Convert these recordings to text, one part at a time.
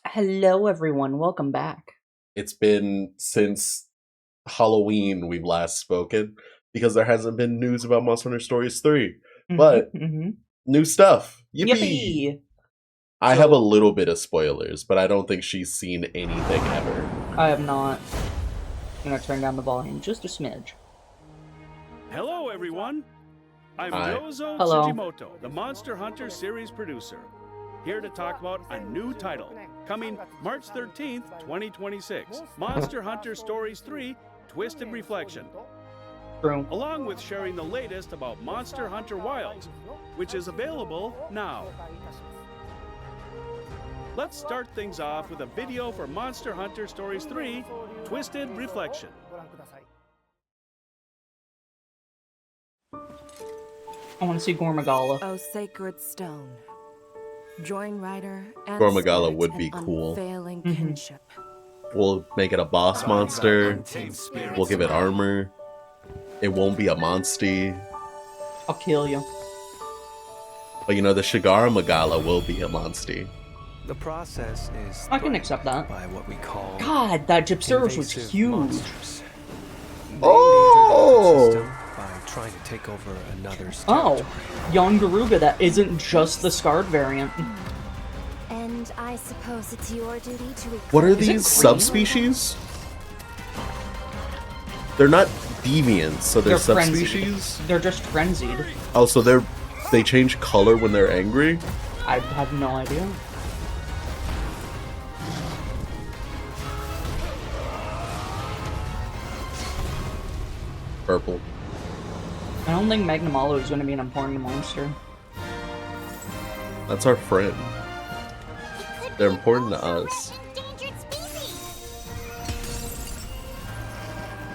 Hello, everyone. Welcome back. It's been since Halloween we've last spoken because there hasn't been news about Monster Hunter Stories 3. But new stuff. Yippee! Yippee! I have a little bit of spoilers, but I don't think she's seen anything ever. I have not. I'm gonna turn down the volume just a smidge. Hello, everyone. I'm Hi. Yozo Hello. Tsujimoto, the Monster Hunter series producer, here to talk about a new title coming March 13th, 2026. Monster Hunter Stories 3: Twisted Reflection, True. along with sharing the latest about Monster Hunter Wilds, which is available now. Let's start things off with a video for Monster Hunter Stories 3: Twisted Reflection. I want to see Gormagala. O sacred stone, join rider and Gormagala spirit would be in cool. unfailing Mhm. kinship. We'll make it a boss monster. We'll give it armor. It won't be a monstie. I'll kill you. But you know, the Shigara Magala will be a monstie. The process is I can accept that. by what we call God, that Gypsaurus was invasive huge. monsters. They Oh! endanger the ecosystem by trying to take over another's Oh, territory. Yongaruga, that isn't just the scarred variant. And I suppose it's your duty to recruit. What are Is it these green? subspecies? They're not deviants, so they're frenzied. subspecies? They're just frenzied. Oh, so they change color when they're angry? I have no idea. Purple. I don't think Magnamalo is going to be an important monster. That's our friend. They're important to us. Endangered species.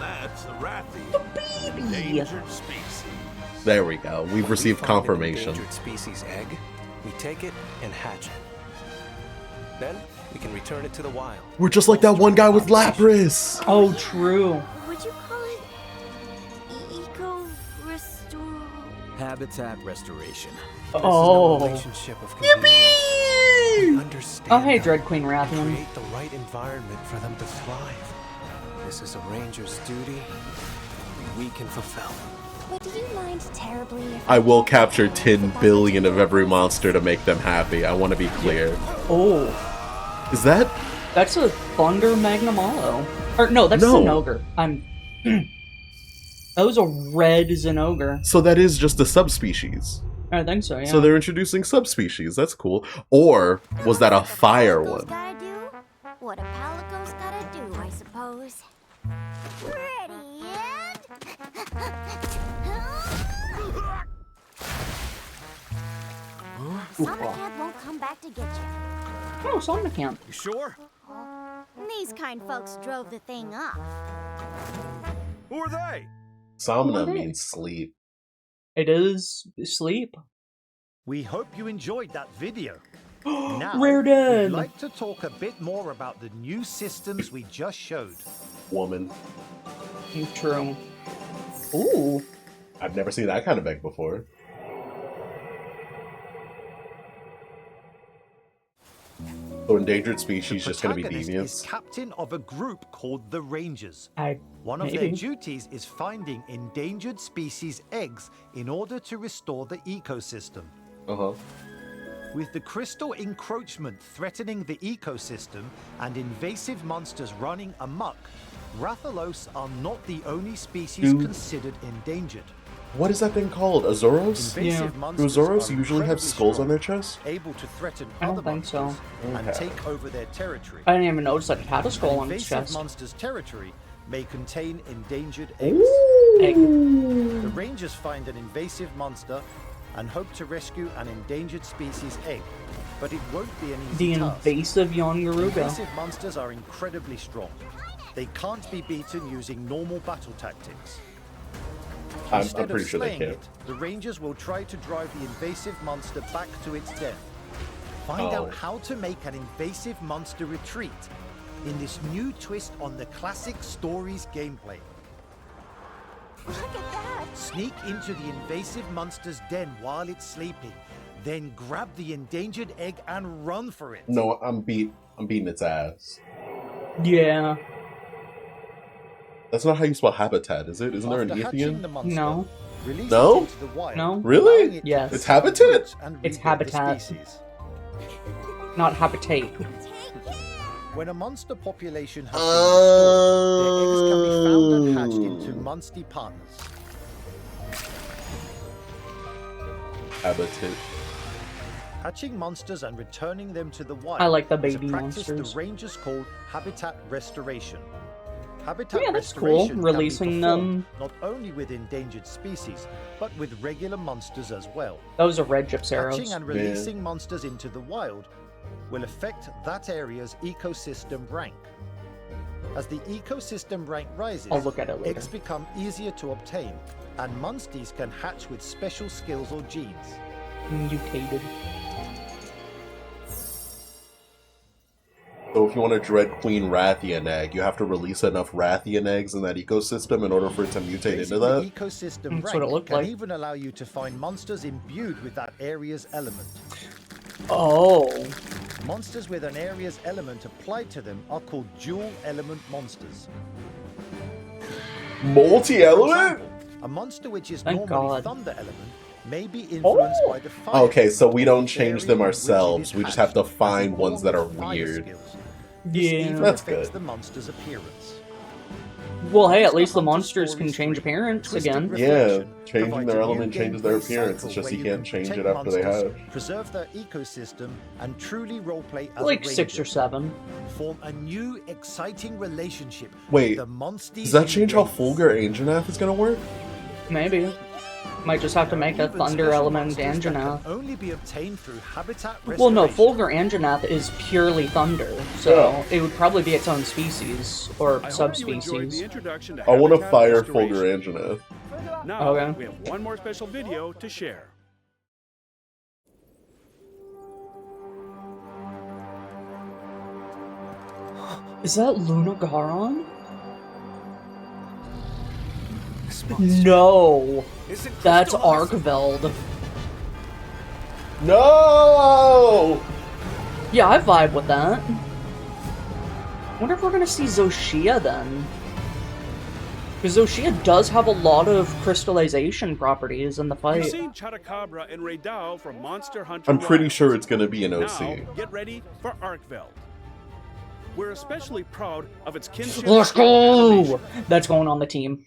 That's a Rathy, endangered species. There we go. We've When received we find an confirmation. endangered species egg, we take it and hatch it. Then we can return it to the wild. We're just like that one guy with Lapras! Oh, true. Would you call it eco restore? Habitat restoration. This Oh. is no relationship of convenience. We understand Oh, hey, them Dread Queen and Rathian. create the right environment for them to thrive. This is a ranger's duty we can fulfill. Would you mind terribly if I will capture 10 billion of every monster to make them happy. I want to be clear. Oh, Is that? that's a Thunder Magnamalo. Or, no, that's No. Zinogre. That was a red Zinogre. So that is just a subspecies. I think so, yeah. So they're introducing subspecies. That's cool. Or was that a fire Palico's one? gotta do what a Palico's gotta do, I suppose. Ready and... Sonic won't come back to get you. Oh, Somnicamp. You sure? These kind folks drove the thing off. Who are they? Samana Okay. means sleep. It is sleep. We hope you enjoyed that video. Now, Rare dead. we'd like to talk a bit more about the new systems we just showed. Woman. True. Ooh. I've never seen that kind of egg before. So endangered species just gonna be Protagonist is deviants? captain of a group called the Rangers. I One of maybe. their duties is finding endangered species eggs in order to restore the ecosystem. Uh-huh. With the crystal encroachment threatening the ecosystem and invasive monsters running amok, Rathalos are not the only species Dude. considered endangered. What is that thing called? Azoros? Invasive Yeah. monsters Do Azoros are usually have incredibly skulls on strong, their chest? able to threaten I don't other think so. monsters and Okay. take over their territory. I didn't even notice that it had a skull An on its invasive chest. monster's territory may contain endangered eggs. Egg. The Rangers find an invasive monster and hope to rescue an endangered species egg, but it won't be an The easy task. invasive Yongaruga. Invasive monsters are incredibly strong. They can't be beaten using normal battle tactics. I'm Instead pretty of sure they slaying can't. it, the Rangers will try to drive the invasive monster back to its den. Find Oh. out how to make an invasive monster retreat in this new twist on the classic Stories gameplay. Look at that! Sneak into the invasive monster's den while it's sleeping. Then grab the endangered egg and run for it. No, I'm beat. I'm beating its ass. Yeah. That's not how you spell habitat, is it? Isn't there an After E at the hatching end? the monster, No. release No? it into the wild, No. Really? allowing it to Yes. It's take habitat? roots and It's rebuild the habitat. species. Not habitate. When a monster population has been restored, their eggs can be found and hatched into Munsty partners. Habitat. Hatching monsters and returning them to the wild I like the is a baby practice monsters. the rangers call habitat restoration. Habitat Yeah, that's cool. restoration can be Releasing them. performed not only with endangered species, but with regular monsters as well. Those are red gyps Hatching arrows. and releasing monsters into the wild will affect that area's ecosystem rank. As the ecosystem rank rises, I'll look at it later. eggs become easier to obtain, and Munsties can hatch with special skills or genes. Mutated. So if you want a Dread Queen Rathian egg, you have to release enough Rathian eggs in that ecosystem in order for it to mutate into Raising that? the ecosystem That's what it rank looked can like. even allow you to find monsters imbued with that area's element. Oh. Monsters with an area's element applied to them are called dual element monsters. For Multi-element? example, a monster which is Thank normally God. thunder element may be influenced by the fire. Okay, so we don't of the change area them in which it ourselves. is We just hatched, have to as find it ones that are forms fire weird. skills. This Yeah. even That's affects good. the monster's appearance. Well, hey, at least the Hunter monsters can Stories change 3, appearance Twisted again. Yeah, Reflection changing provides their a new element changes their gameplay appearance. It's cycle just where you can't can change protect it after they monsters, hatch. preserve their ecosystem, and truly roleplay as Like a 6 or ranger. 7. Form a new, exciting relationship. Wait, with the Munsties does that change how in Fulgur Anjanath is gonna work? Maybe. Might just have to make a Even thunder special element monsters that Anjanath. can only be obtained through habitat Well, no, restoration. Fulgur Anjanath is purely thunder, so it would probably be its own species, or I hope you enjoyed subspecies. the introduction to I want to habitat fire restoration. Fulgur Anjanath. Now, Okay. we have one more special video to share. Is that Luna Garon? This monster No! isn't That's crystallized. Arkveld. No! Yeah, I vibe with that. Wonder if we're gonna see Zoshia then. Because Zoshia does have a lot of crystallization properties in the You've fight. seen Chotacabra and Raydao from Monster Hunter I'm pretty Wilds. sure it's gonna be an Now, OC. get ready for Arkveld. We're especially proud of its kinship. Let's and go! animation. That's going on the team.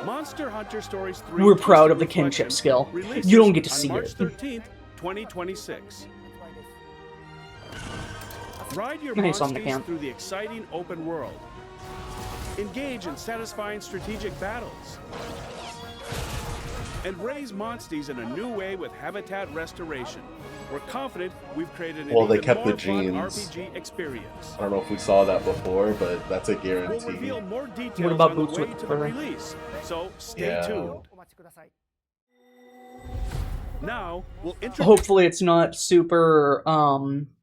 Monster Hunter Stories 3. We're proud Twisted of the kinship Reflection skill. releases You don't get to on see March it. 13th, 2026. Ride your Nice on the Monsties cam. through the exciting open world. Engage in satisfying strategic battles. And raise Monsties in a new way with habitat restoration. We're confident we've created an Well, they even kept the more fun genes. RPG experience. I don't know if we saw that before, but that's a We'll guarantee. reveal more details What about on the Boots way with to the fur? release, so stay Yeah. tuned. Now, we'll introduce Hopefully it's not super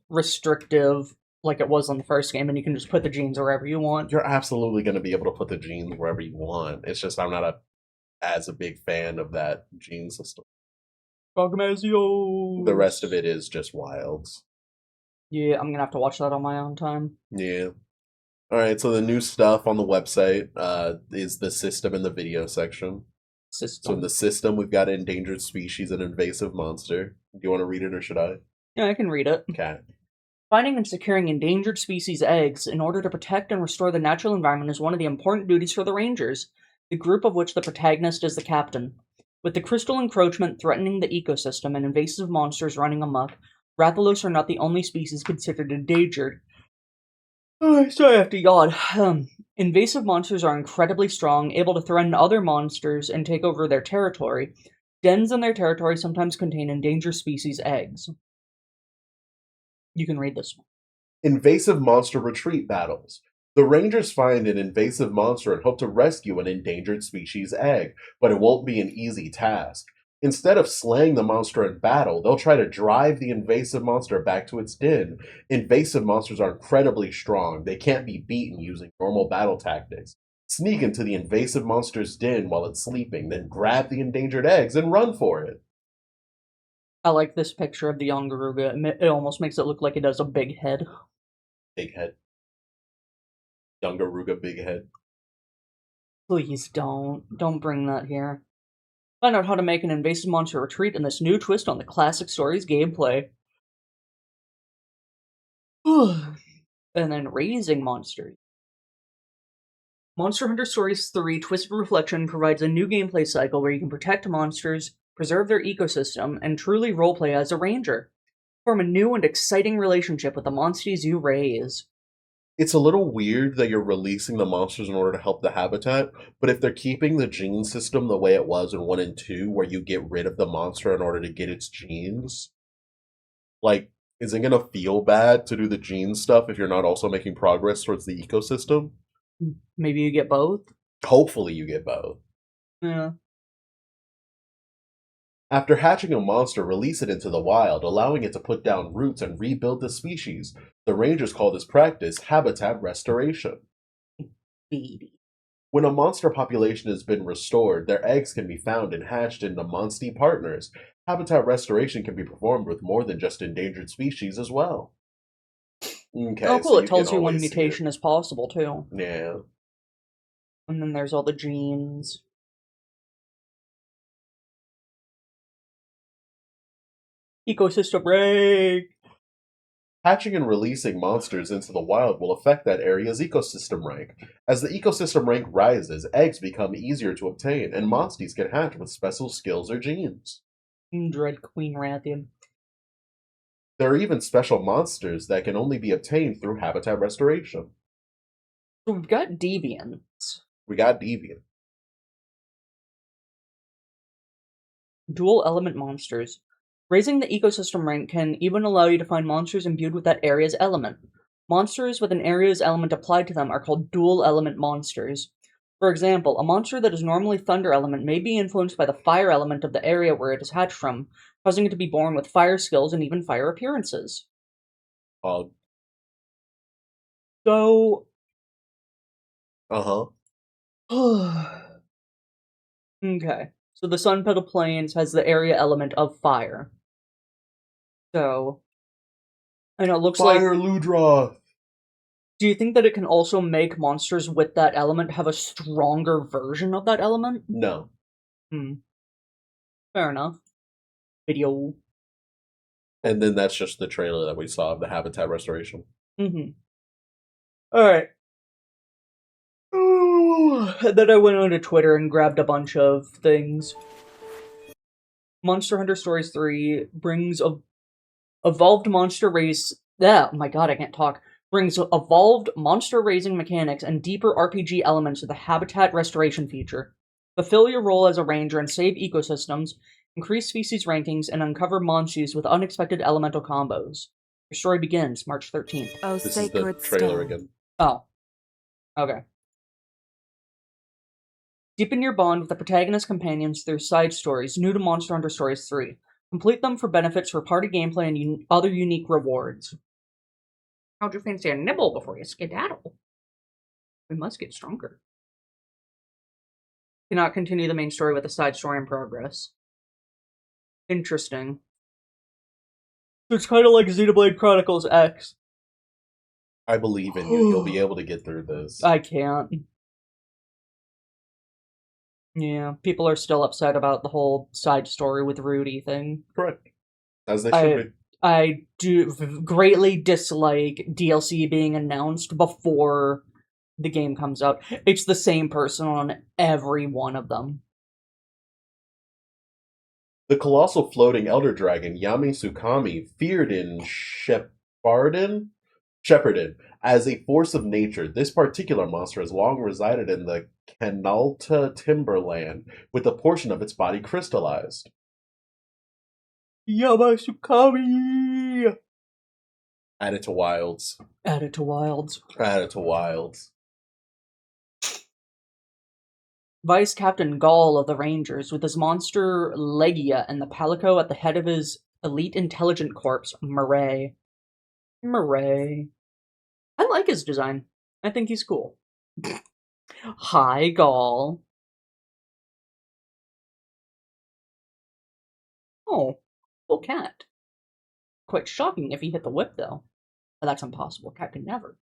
restrictive like it was on the first game, and you can just put the genes wherever you want. You're absolutely going to be able to put the genes wherever you want. It's just I'm not as a big fan of that gene system. Bogmazio! The rest of it is just wilds. Yeah, I'm gonna have to watch that on my own time. Yeah. All right. So the new stuff on the website is the system in the video section. So in System. the system, we've got endangered species and invasive monster. Do you want to read it or should I? Yeah, I can read it. Okay. Finding and securing endangered species eggs in order to protect and restore the natural environment is one of the important duties for the Rangers, the group of which the protagonist is the captain. With the crystal encroachment threatening the ecosystem and invasive monsters running amok, Rathalos are not the only species considered endangered. Oh, sorry, I have to yawn. Invasive monsters are incredibly strong, able to threaten other monsters and take over their territory. Dens in their territory sometimes contain endangered species eggs. You can read this one. Invasive monster retreat battles. The Rangers find an invasive monster and hope to rescue an endangered species egg, but it won't be an easy task. Instead of slaying the monster in battle, they'll try to drive the invasive monster back to its den. Invasive monsters are incredibly strong. They can't be beaten using normal battle tactics. Sneak into the invasive monster's den while it's sleeping, then grab the endangered eggs and run for it. I like this picture of the young Garuga. It almost makes it look like it has a big head. Big head. Dungaruga big head. Please don't. Don't bring that here. Find out how to make an invasive monster retreat in this new twist on the classic story's gameplay. And then raising monsters. Monster Hunter Stories 3 Twisted Reflection provides a new gameplay cycle where you can protect monsters, preserve their ecosystem, and truly roleplay as a ranger. Form a new and exciting relationship with the monsters you raise. It's a little weird that you're releasing the monsters in order to help the habitat, but if they're keeping the gene system the way it was in 1 and 2, where you get rid of the monster in order to get its genes, like, is it gonna feel bad to do the gene stuff if you're not also making progress towards the ecosystem? Maybe you get both? Hopefully you get both. Yeah. After hatching a monster, release it into the wild, allowing it to put down roots and rebuild the species. The rangers call this practice habitat restoration. Baby. When a monster population has been restored, their eggs can be found and hatched into monsty partners. Habitat restoration can be performed with more than just endangered species as well. Okay, Oh, cool. so It tells you when always see mutation is possible, too. it. Yeah. And then there's all the genes. Ecosystem break! Hatching and releasing monsters into the wild will affect that area's ecosystem rank. As the ecosystem rank rises, eggs become easier to obtain, and monsties can hatch with special skills or genes. Dread Queen Rathian. There are even special monsters that can only be obtained through habitat restoration. So we've got Deviants. We got Deviant. Dual element monsters. Raising the ecosystem rank can even allow you to find monsters imbued with that area's element. Monsters with an area's element applied to them are called dual element monsters. For example, a monster that is normally thunder element may be influenced by the fire element of the area where it is hatched from, causing it to be born with fire skills and even fire appearances. So... Okay, so the Sun Petal Plains has the area element of fire. So... And it looks like... Fire Ludroth! Do you think that it can also make monsters with that element have a stronger version of that element? No. Fair enough. Video. And then that's just the trailer that we saw of the habitat restoration. Alright. And then I went onto Twitter and grabbed a bunch of things. Monster Hunter Stories 3 brings evolved monster race... Oh my god, I can't talk. Brings evolved monster raising mechanics and deeper RPG elements to the habitat restoration feature. Fulfill your role as a ranger and save ecosystems, increase species rankings, and uncover monsters with unexpected elemental combos. Your story begins March 13th. Oh, This is the sacred trailer stone. again. Oh. Okay. Deepen your bond with the protagonist companions through side stories new to Monster Hunter Stories 3. Complete them for benefits for party gameplay and other unique rewards. How'd you fancy a nibble before you skedaddle? We must get stronger. Cannot continue the main story with a side story in progress. Interesting. So it's kind of like Xenoblade Chronicles X. I believe in you. You'll be able to get through this. I can't. Yeah, people are still upset about the whole side story with Rudy thing. Correct. As they should be. I do greatly dislike DLC being announced before the game comes out. It's the same person on every one of them. The colossal floating elder dragon Yami Tsukami, feared in Shepherdin as a force of nature. This particular monster has long resided in the Kanalta Timberland, with a portion of its body crystallized. Yamasukami! Add it to Wilds. Add it to Wilds. Add it to Wilds. Vice Captain Gall of the Rangers, with his monster Legia and the Palico at the head of his elite intelligent corps, Murray. Murray. I like his design. I think he's cool. Hi, Gall. Oh, cool cat. Quite shocking if he hit the whip, though. But that's impossible. Cat can never.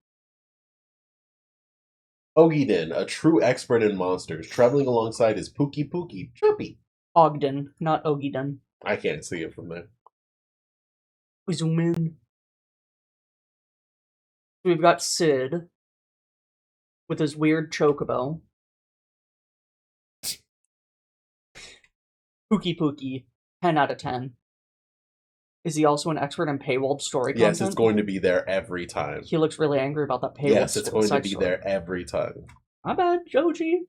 Ogden, a true expert in monsters, traveling alongside his Pookie Pookie Chirpy. Ogden, not Ogden. I can't see it from there. We zoom in. We've got Sid with his weird chocobo. Pookie Pookie, 10 out of 10. Is he also an expert in paywalled story content? Yes, it's going to be there every time. He looks really angry about that paywalled Yes, it's going to side be story. there every time. My bad, Joji.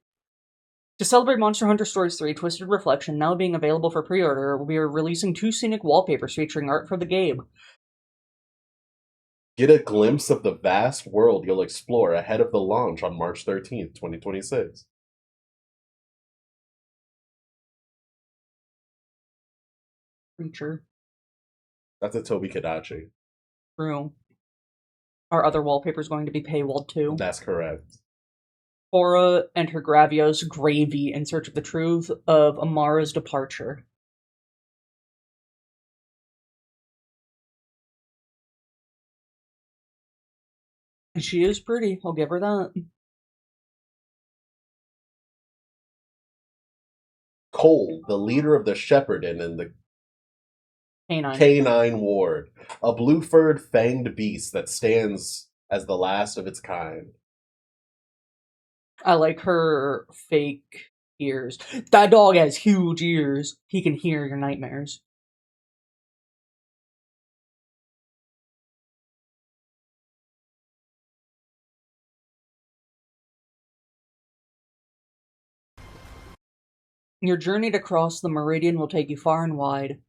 To celebrate Monster Hunter Stories 3 Twisted Reflection now being available for pre-order, we are releasing 2 scenic wallpapers featuring art from the game. Get a glimpse of the vast world you'll explore ahead of the launch on March 13th, 2026. Creature. That's a Toby Kadachi. True. Our other wallpaper is going to be paywalled too. That's correct. Cora and her Gravios Gravy in search of the truth of Amara's departure. And she is pretty, I'll give her that. Cole, the leader of the Shepherdin and the Canine. Canine Ward, a blue-furred fanged beast that stands as the last of its kind. I like her fake ears. That dog has huge ears. He can hear your nightmares. Your journey to cross the Meridian will take you far and wide.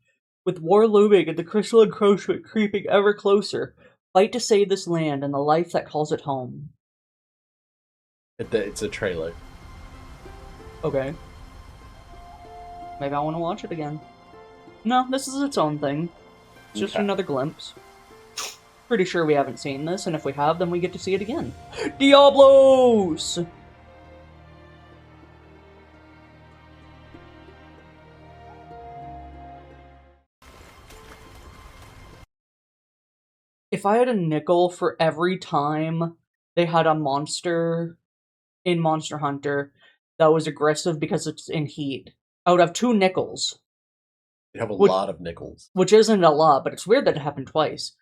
With war looming and the crystal encroachment creeping ever closer, fight to save this land and the life that calls it home. It's a trailer. Okay. Maybe I want to watch it again. No, this is its own thing. It's just Okay. another glimpse. Pretty sure we haven't seen this, and if we have, then we get to see it again. Diablos! If I had a nickel for every time they had a monster in Monster Hunter that was aggressive because it's in heat, I would have 2 nickels. You have a Would- lot of nickels. Which isn't a lot, but it's weird that it happened twice.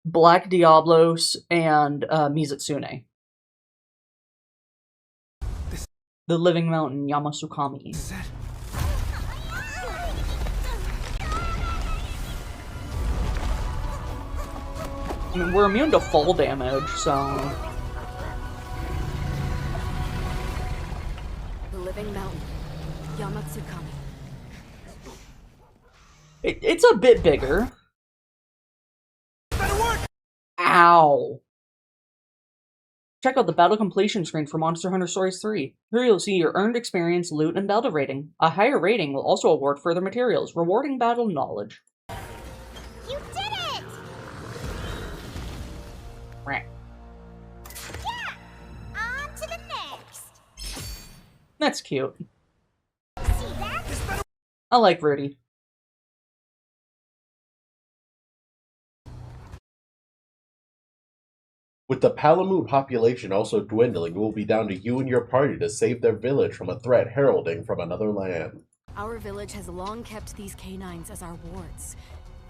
Black Diablos and Mizutsune. The Living Mountain Yamasukami. I mean, we're immune to fall damage, so... The Living Mountain, Yamatsukami. It's a bit bigger. Ow! Check out the battle completion screen for Monster Hunter Stories 3. Here you'll see your earned experience, loot, and battle rating. A higher rating will also award further materials, rewarding battle knowledge. You did it! Right. Yeah! On to the next! That's cute. See that? I like Rudy. With the Palamute population also dwindling, it will be down to you and your party to save their village from a threat heralding from another land. Our village has long kept these canines as our wards.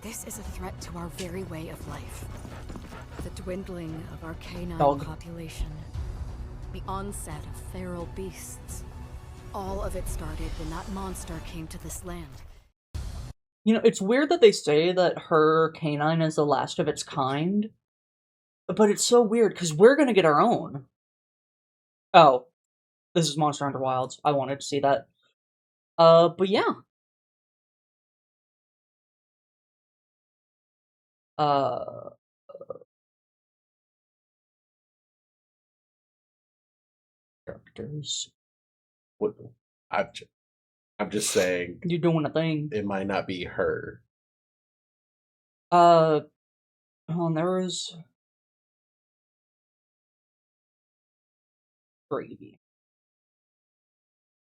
This is a threat to our very way of life. The dwindling of our canine Dog. population. The onset of feral beasts. All of it started when that monster came to this land. You know, it's weird that they say that her canine is the last of its kind. But it's so weird, because we're gonna get our own. Oh. This is Monster Hunter Wilds. I wanted to see that. But yeah. Characters. What- I'm just saying You're doing a thing. it might not be her. Oh, and there was... Gravy.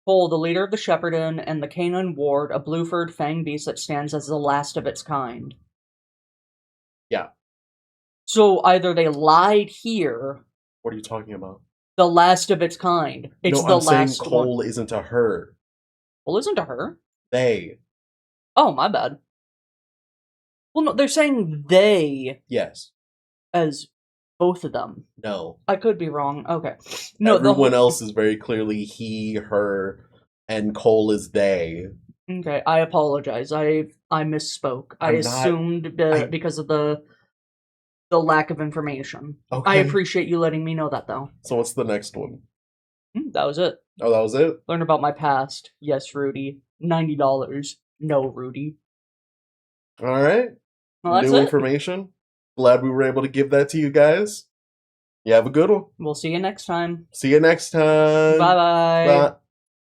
Cole, the leader of the Shepherdin, and the canine ward, a blue-furred fang beast that stands as the last of its kind. Yeah. So either they lied here, What are you talking about? the last of its kind. It's no, the I'm saying last Cole one. isn't a her. Well, isn't to her? They. Oh, my bad. Well, no, they're saying they Yes. as both of them. No. I could be wrong. Okay. No, Everyone else is very clearly he, her, and Cole is they. Okay, I apologize. I misspoke. I I'm not- assumed because of the lack of information. Okay. I appreciate you letting me know that, though. So what's the next one? That was it. Oh, that was it? Learn about my past. Yes, Rudy. $90. No, Rudy. Alright. Well, that's New it. information. Glad we were able to give that to you guys. You have a good one. We'll see you next time. See you next time. Bye-bye. Bye.